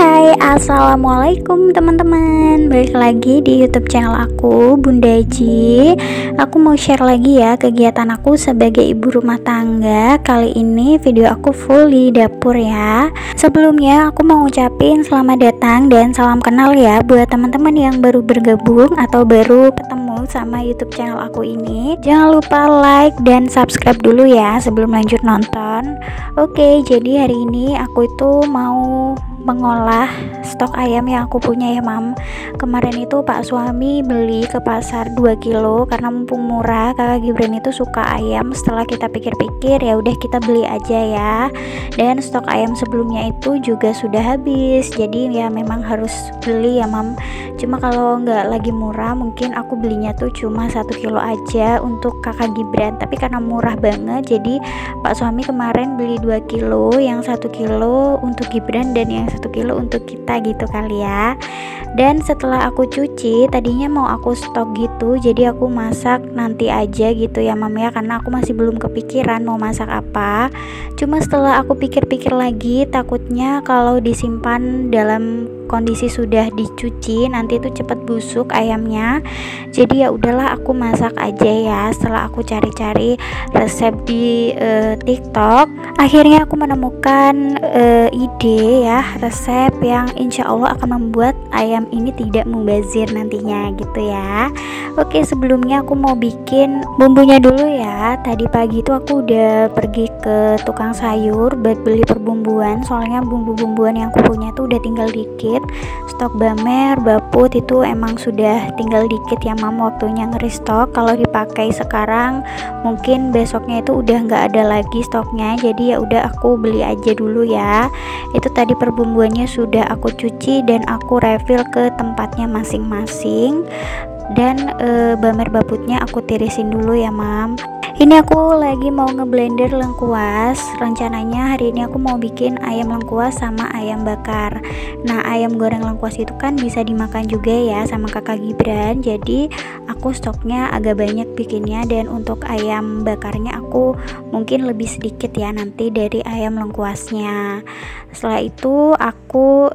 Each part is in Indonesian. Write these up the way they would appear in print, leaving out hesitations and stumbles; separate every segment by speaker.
Speaker 1: Hai, assalamualaikum teman-teman. Balik lagi di YouTube channel aku, Bunda Ji. Aku mau share lagi ya kegiatan aku sebagai ibu rumah tangga. Kali ini video aku full di dapur ya. Sebelumnya aku mau ngucapin selamat datang dan salam kenal ya buat teman-teman yang baru bergabung atau baru ketemu sama YouTube channel aku ini. Jangan lupa like dan subscribe dulu ya sebelum lanjut nonton. Oke, jadi hari ini aku itu mau mengolah stok ayam yang aku punya ya mam. Kemarin itu Pak suami beli ke pasar 2 kilo karena mumpung murah. Kakak Gibran itu suka ayam. Setelah kita pikir-pikir ya udah kita beli aja ya. Dan stok ayam sebelumnya itu juga sudah habis, jadi ya memang harus beli ya mam. Cuma kalau nggak lagi murah mungkin aku belinya tuh cuma 1 kilo aja untuk kakak Gibran, tapi karena murah banget jadi Pak suami kemarin beli 2 kilo, yang 1 kilo untuk Gibran dan yang 1 kilo untuk kita gitu kali ya. Dan setelah aku cuci, tadinya mau aku stok gitu, jadi aku masak nanti aja gitu ya mam ya, karena aku masih belum kepikiran mau masak apa. Cuma setelah aku pikir-pikir lagi, takutnya kalau disimpan dalam kondisi sudah dicuci nanti itu cepat busuk ayamnya. Jadi ya udahlah aku masak aja ya. Setelah aku cari-cari resep di TikTok, akhirnya aku menemukan ide ya, resep yang insya Allah akan membuat ayam ini tidak mubazir nantinya gitu ya. Oke, sebelumnya aku mau bikin bumbunya dulu ya. Tadi pagi itu aku udah pergi ke tukang sayur buat beli perbumbuan, soalnya bumbu-bumbuan yang aku punya tuh udah tinggal dikit. Stok bamer, baput itu emang sudah tinggal dikit ya mam, waktunya nge-restock. Kalau dipakai sekarang mungkin besoknya itu udah nggak ada lagi stoknya, jadi ya udah aku beli aja dulu ya. Itu tadi perbumbuannya sudah aku cuci dan aku refill ke tempatnya masing-masing. Dan bamer baputnya aku tirisin dulu ya mam. Ini aku lagi mau ngeblender lengkuas. Rencananya hari ini aku mau bikin ayam lengkuas sama ayam bakar. Nah, ayam goreng lengkuas itu kan bisa dimakan juga ya sama kakak Gibran. Jadi aku stoknya agak banyak bikinnya, dan untuk ayam bakarnya aku mungkin lebih sedikit ya nanti dari ayam lengkuasnya. Setelah itu aku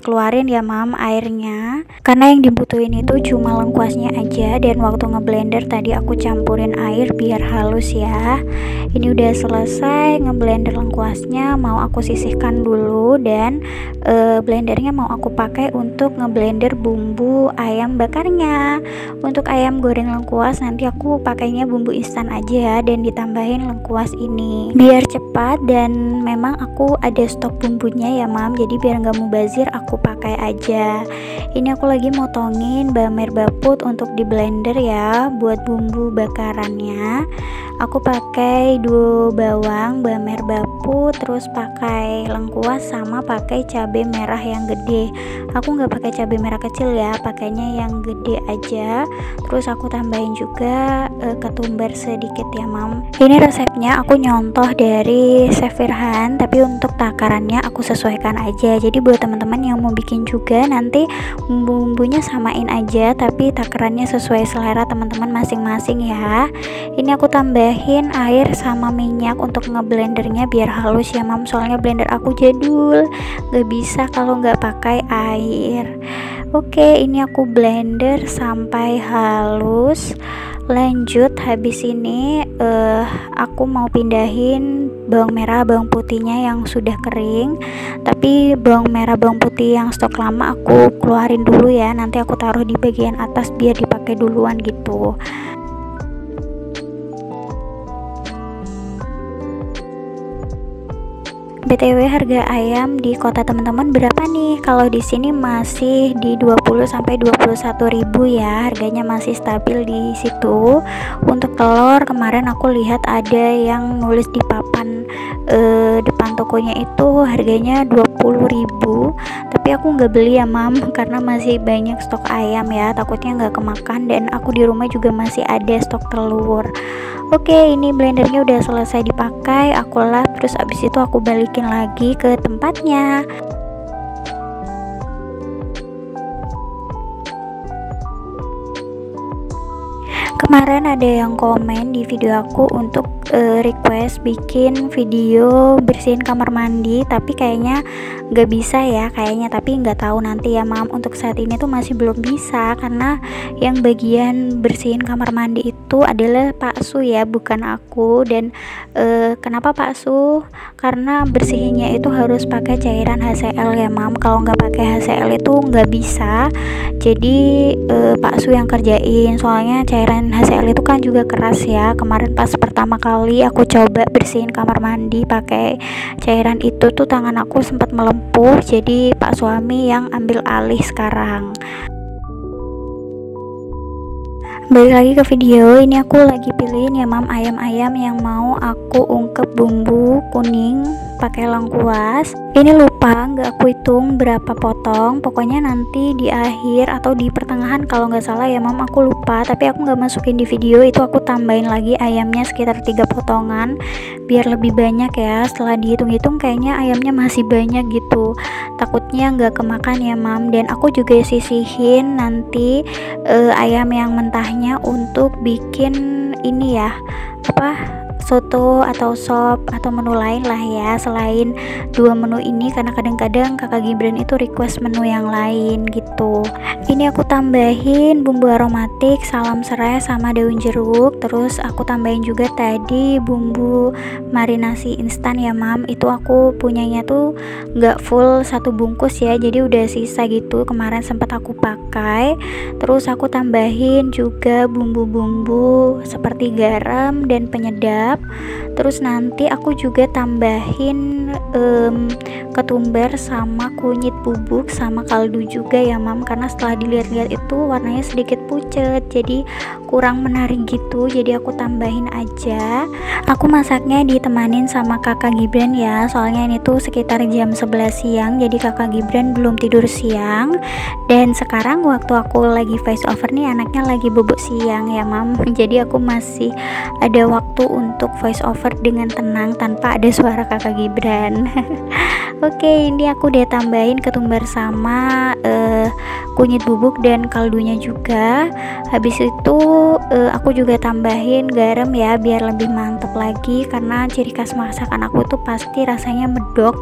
Speaker 1: keluarin ya mam airnya, karena yang dibutuhin itu cuma lengkuasnya aja. Dan waktu ngeblender tadi aku campurin air biar halus ya. Ini udah selesai ngeblender lengkuasnya, mau aku sisihkan dulu. Dan blendernya mau aku pakai untuk ngeblender bumbu ayam bakarnya. Untuk ayam goreng lengkuas nanti aku pakainya bumbu instan aja dan ditambahin lengkuas ini biar cepat. Dan memang aku ada stok bumbunya ya mam, jadi biar nggak mubazir aku pakai aja. Ini aku lagi motongin bamer baput untuk di blender ya buat bumbu bakarannya. Aku pakai 2 bawang, bamer baput, terus pakai lengkuas sama pakai cabai merah yang gede. Aku nggak pakai cabai merah kecil ya, pakainya yang gede aja. Terus aku tambahin juga ketumbar sedikit ya mam. Ini resepnya aku nyontoh dari Chef Firhan, tapi untuk takarannya aku sesuaikan aja. Jadi buat teman-teman yang mau bikin juga nanti bumbu-bumbunya samain aja, tapi takarannya sesuai selera teman-teman masing-masing ya. Ini aku tambahin air sama minyak untuk ngeblendernya biar halus ya mam, soalnya blender aku jadul, gak bisa kalau nggak pakai air. Oke, ini aku blender sampai halus. Lanjut, habis ini aku mau pindahin bawang merah bawang putihnya yang sudah kering. Tapi bawang merah bawang putih yang stok lama aku keluarin dulu ya, nanti aku taruh di bagian atas biar dipakai duluan gitu. BTW harga ayam di kota teman-teman berapa nih? Kalau di sini masih di 20 sampai 21.000 ya. Harganya masih stabil di situ. Untuk telur kemarin aku lihat ada yang nulis di papan depan tokonya itu harganya 20.000, tapi aku nggak beli ya mam karena masih banyak stok ayam ya, takutnya nggak kemakan, dan aku di rumah juga masih ada stok telur. Oke, ini blendernya udah selesai dipakai, aku lap, terus abis itu aku balikin lagi ke tempatnya. Kemarin ada yang komen di video aku untuk request bikin video bersihin kamar mandi, tapi kayaknya nggak bisa ya kayaknya, tapi nggak tahu nanti ya mam. Untuk saat ini tuh masih belum bisa karena yang bagian bersihin kamar mandi itu adalah Pak Su ya, bukan aku. Dan kenapa Pak Su? Karena bersihinnya itu harus pakai cairan HCl ya mam, kalau nggak pakai HCl itu nggak bisa. Jadi Pak Su yang kerjain, soalnya cairan HCl itu kan juga keras ya. Kemarin pas pertama kali aku coba bersihin kamar mandi pakai cairan itu tuh tangan aku sempat melempuh, jadi Pak suami yang ambil alih sekarang. Balik lagi ke video, ini aku lagi pilihin ya mam ayam-ayam yang mau aku ungkep bumbu kuning pakai lengkuas. Ini lupa nggak aku hitung berapa potong, pokoknya nanti di akhir atau di pertengahan kalau nggak salah ya mam, aku lupa, tapi aku nggak masukin di video itu. Aku tambahin lagi ayamnya sekitar 3 potongan biar lebih banyak ya. Setelah dihitung-hitung kayaknya ayamnya masih banyak gitu, takutnya nggak kemakan ya mam. Dan aku juga sisihin nanti ayam yang mentahnya untuk bikin ini ya, soto atau sop atau menu lain lah ya selain 2 menu ini, karena kadang-kadang kakak Gibran itu request menu yang lain gitu. Ini aku tambahin bumbu aromatik, salam serai sama daun jeruk, terus aku tambahin juga tadi bumbu marinasi instan ya mam. Itu aku punyanya tuh nggak full 1 bungkus ya, jadi udah sisa gitu, kemarin sempat aku pakai. Terus aku tambahin juga bumbu-bumbu seperti garam dan penyedap. Terus nanti aku juga tambahin ketumbar sama kunyit bubuk sama kaldu juga ya mam, karena setelah dilihat-lihat itu warnanya sedikit pucet jadi kurang menarik gitu, jadi aku tambahin aja. Aku masaknya ditemanin sama kakak Gibran ya, soalnya ini tuh sekitar jam 11 siang, jadi kakak Gibran belum tidur siang. Dan sekarang waktu aku lagi voice over nih anaknya lagi bubuk siang ya mam, jadi aku masih ada waktu untuk voice over dengan tenang tanpa ada suara kakak Gibran. Oke, ini aku udah tambahin ketumbar sama kunyit bubuk dan kaldunya juga. Habis itu aku juga tambahin garam ya biar lebih mantep lagi, karena ciri khas masakan aku tuh pasti rasanya medok.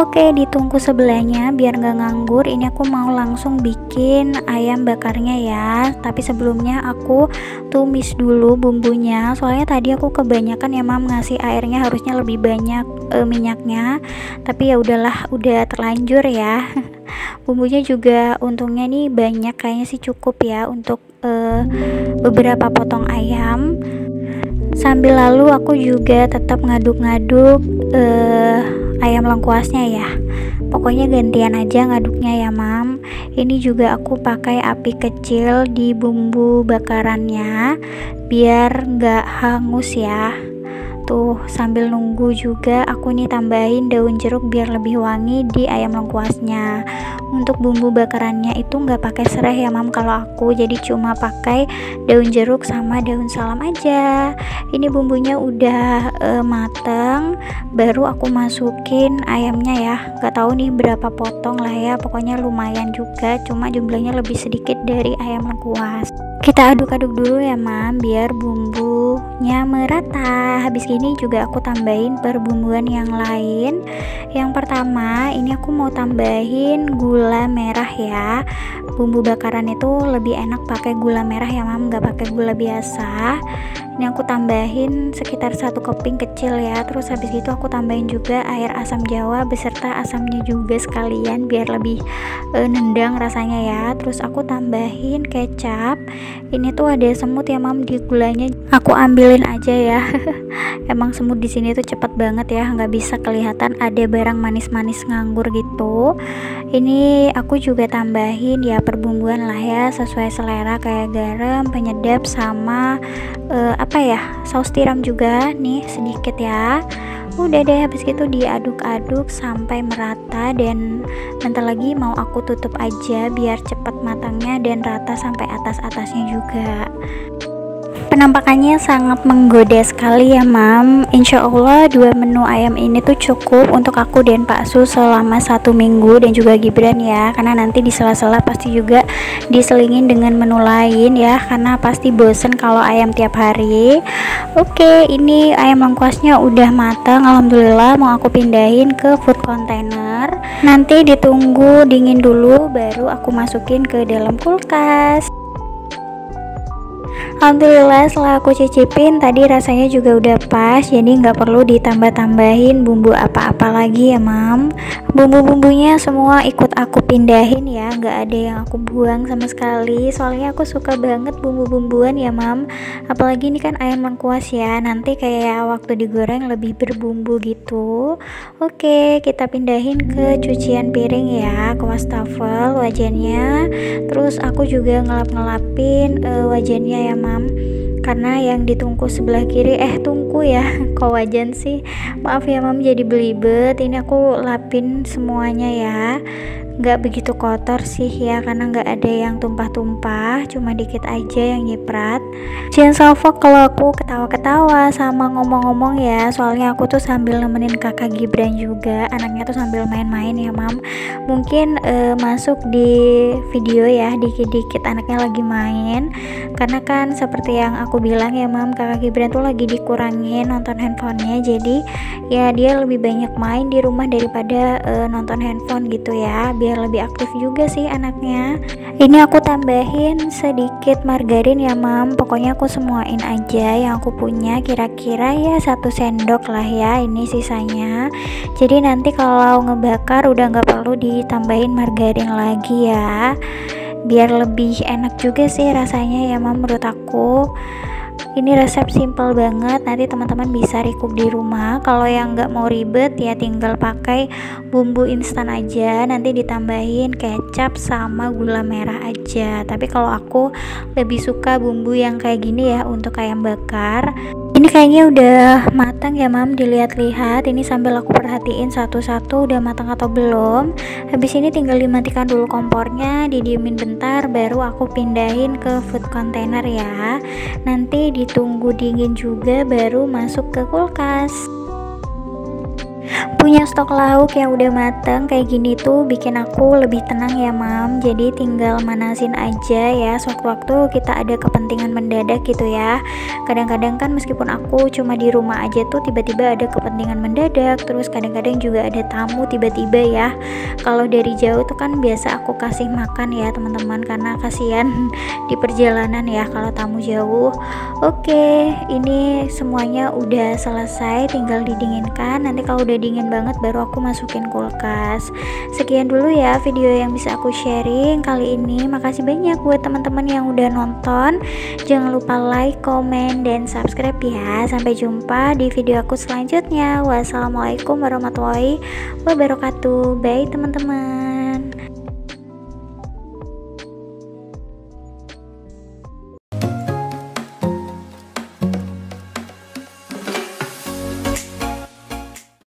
Speaker 1: Oke, di tungku sebelahnya biar nggak nganggur, ini aku mau langsung bikin ayam bakarnya ya. Tapi sebelumnya aku tumis dulu bumbunya, soalnya tadi aku kebanyakan ya mam ngasih airnya, harusnya lebih banyak minyaknya, tapi ya udahlah, udah terlanjur ya. Bumbunya juga untungnya nih banyak, kayaknya sih cukup ya untuk beberapa potong ayam. Sambil lalu aku juga tetap ngaduk-ngaduk ayam lengkuasnya ya, pokoknya gantian aja ngaduknya ya mam. Ini juga aku pakai api kecil di bumbu bakarannya biar nggak hangus ya. Tuh sambil nunggu juga aku nih tambahin daun jeruk biar lebih wangi di ayam lengkuasnya. Untuk bumbu bakarannya itu nggak pakai serai ya mam kalau aku, jadi cuma pakai daun jeruk sama daun salam aja. Ini bumbunya udah mateng, baru aku masukin ayamnya ya. Nggak tahu nih berapa potong lah ya, pokoknya lumayan juga, cuma jumlahnya lebih sedikit dari ayam lengkuas. Kita aduk-aduk dulu ya mam biar bumbunya merata. Habis ini juga aku tambahin perbumbuan yang lain. Yang pertama ini aku mau tambahin gula merah ya. Bumbu bakaran itu lebih enak pakai gula merah ya mam, nggak pakai gula biasa. Ini aku tambahin sekitar 1 keping kecil ya. Terus habis itu aku tambahin juga air asam jawa beserta asamnya juga sekalian biar lebih nendang rasanya ya. Terus aku tambahin kecap. Ini tuh ada semut ya mam di gulanya, aku ambilin aja ya. Emang semut di sini tuh cepet banget ya, nggak bisa kelihatan ada barang manis-manis nganggur gitu. Ini aku juga tambahin ya perbumbuan lah ya sesuai selera, kayak garam, penyedap sama saus tiram juga nih sedikit ya. Udah deh, habis itu diaduk-aduk sampai merata, dan bentar lagi mau aku tutup aja biar cepat matangnya dan rata sampai atas-atasnya juga. Penampakannya sangat menggoda sekali ya mam. Insya Allah 2 menu ayam ini tuh cukup untuk aku dan Pak Su selama 1 minggu, dan juga Gibran ya, karena nanti di sela-sela pasti juga diselingin dengan menu lain ya, karena pasti bosen kalau ayam tiap hari. Oke, ini ayam lengkuasnya udah matang alhamdulillah, mau aku pindahin ke food container. Nanti ditunggu dingin dulu baru aku masukin ke dalam kulkas. Alhamdulillah setelah aku cicipin tadi rasanya juga udah pas, jadi nggak perlu ditambah-tambahin bumbu apa-apa lagi ya mam. Bumbu-bumbunya semua ikut aku pindahin ya, nggak ada yang aku buang sama sekali, soalnya aku suka banget bumbu-bumbuan ya mam. Apalagi ini kan ayam lengkuas ya, nanti kayak waktu digoreng lebih berbumbu gitu. Oke, kita pindahin ke cucian piring ya, ke wastafel wajannya. Terus aku juga ngelap-ngelapin wajannya ya mam, karena yang ditungku sebelah kiri tungku ya kok wajan sih, maaf ya mam jadi belibet. Ini aku lapin semuanya ya, nggak begitu kotor sih ya, karena nggak ada yang tumpah-tumpah, cuma dikit aja yang nyiprat. Jangan salfok kalau aku ketawa-ketawa sama ngomong-ngomong ya, soalnya aku tuh sambil nemenin kakak Gibran juga, anaknya tuh sambil main-main ya mam. Mungkin masuk di video ya dikit-dikit anaknya lagi main, karena kan seperti yang aku bilang ya mam, kakak Gibran tuh lagi dikurangin nonton handphonenya, jadi ya dia lebih banyak main di rumah daripada nonton handphone gitu ya, biar lebih aktif juga sih anaknya. Ini aku tambahin sedikit margarin ya mam, pokoknya aku semuain aja yang aku punya, kira-kira ya 1 sendok lah ya ini sisanya. Jadi nanti kalau ngebakar udah nggak perlu ditambahin margarin lagi ya, biar lebih enak juga sih rasanya ya mam menurut aku. Ini resep simple banget, nanti teman-teman bisa recook di rumah. Kalau yang nggak mau ribet ya tinggal pakai bumbu instan aja, nanti ditambahin kecap sama gula merah aja. Tapi kalau aku lebih suka bumbu yang kayak gini ya untuk ayam bakar. Ini kayaknya udah matang ya mam, dilihat-lihat ini sambil aku perhatiin satu-satu udah matang atau belum. Habis ini tinggal dimatikan dulu kompornya, didiemin bentar baru aku pindahin ke food container ya. Nanti ditunggu dingin juga baru masuk ke kulkas. Punya stok lauk yang udah mateng kayak gini tuh bikin aku lebih tenang ya mam, jadi tinggal manasin aja ya sewaktu-waktu kita ada kepentingan mendadak gitu ya. Kadang-kadang kan meskipun aku cuma di rumah aja tuh tiba-tiba ada kepentingan mendadak, terus kadang-kadang juga ada tamu tiba-tiba ya. Kalau dari jauh tuh kan biasa aku kasih makan ya teman-teman, karena kasihan di perjalanan ya kalau tamu jauh. Oke, ini semuanya udah selesai, tinggal didinginkan. Nanti kalau udah dingin banget baru aku masukin kulkas. Sekian dulu ya video yang bisa aku sharing kali ini. Makasih banyak buat teman-teman yang udah nonton. Jangan lupa like, komen, dan subscribe ya. Sampai jumpa di video aku selanjutnya. Wassalamualaikum warahmatullahi wabarakatuh. Bye teman-teman.